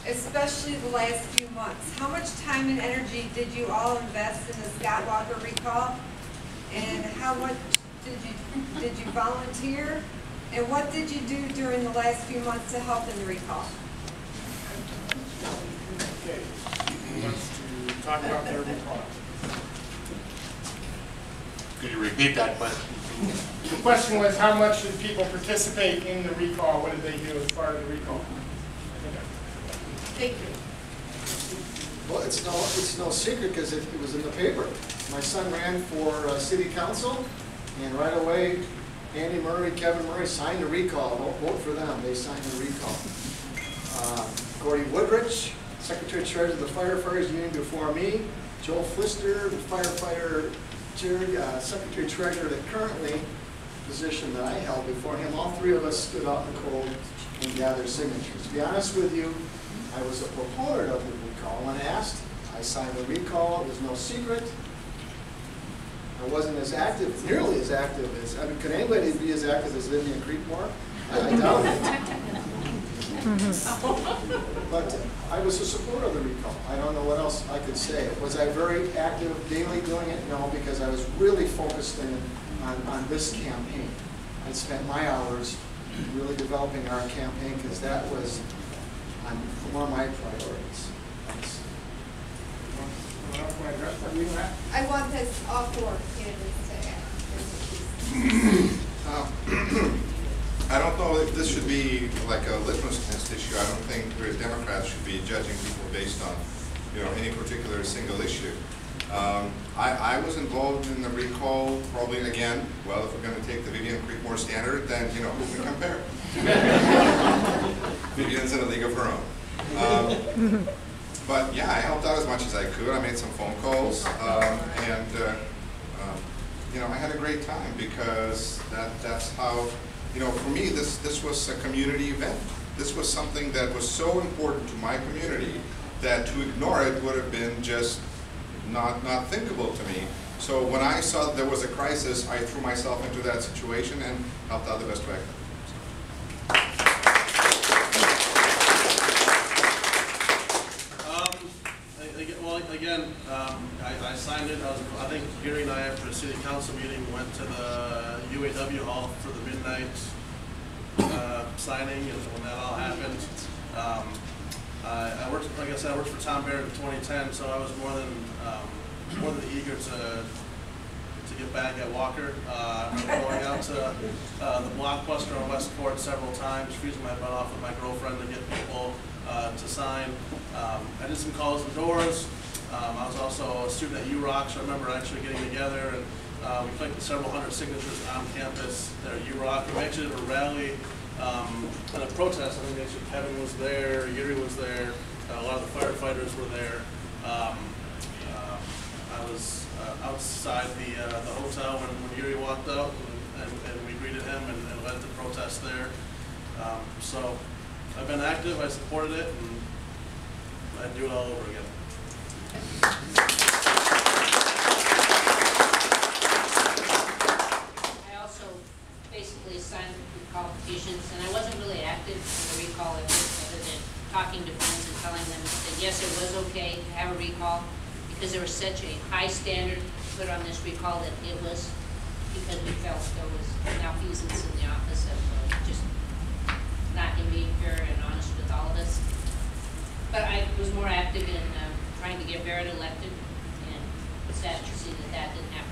especially the last few months. How much time and energy did you all invest in the Scott Walker recall? And how much did you volunteer? And what did you do during the last few months to help in the recall? Okay, who wants to talk about their recall? Could you repeat that question? The question was, how much did people participate in the recall? What did they do as part of the recall? Thank you. Well, it's no secret because it was in the paper. My son ran for city council, and right away, Andy Murray, Kevin Murray signed the recall. Don't vote for them. They signed the recall. Gordy Woodrich, Secretary Treasurer of the Firefighters Union before me. Joe Flister, the firefighter Secretary Treasurer, the currently position that I held before him. All three of us stood out in the cold and gathered signatures. To be honest with you, I was a proponent of the recall. When asked, I signed the recall. It was no secret. I wasn't as active, nearly as active as, I mean, could anybody be as active as Vivian Creekmore? I doubt it. But I was a supporter of the recall. I don't know what else I could say. Was I very active daily doing it? No, because I was really focused on this campaign. I spent my hours really developing our campaign because that was one of my priorities. I want this all four candidates to answer. I don't know if this should be like a litmus test issue. I don't think the Democrats should be judging people based on, any particular single issue. I was involved in the recall probably again. Well, if we're going to take the Vivian Creekmore standard, then who can compare? Vivian's in a league of her own. But yeah, I helped out as much as I could. I made some phone calls, and I had a great time because that's how. For me, this was a community event. This was something that was so important to my community that to ignore it would have been just not thinkable to me. So when I saw that there was a crisis, I threw myself into that situation and helped out the best way I could. I signed it. I think Gary and I, after the city council meeting, went to the UAW hall for the midnight signing, and when that all happened, I worked. Like I said, I worked for Tom Barrett in 2010, so I was more than eager to get back at Walker. I remember going out to the Blockbuster on Westport several times, freezing my butt off with my girlfriend to get people to sign. I did some calls and doors. I was also a student at UROC, so I remember actually getting together and we collected several hundred signatures on campus there at UROC. We actually did a rally and a protest. I think actually Kevin was there, Yuri was there, a lot of the firefighters were there. I was outside the hotel when Yuri walked out, and we greeted him and led the protest there. So I've been active, I supported it, and I'd do it all over again. I also basically signed recall petitions, and I wasn't really active in the recall other than talking to friends and telling them that yes, it was okay to have a recall because there was such a high standard put on this recall that it was because we felt there was malfeasance in the office of just not being fair and honest with all of us. But I was more active in trying to get Barrett elected, and it's sad to see that that didn't happen.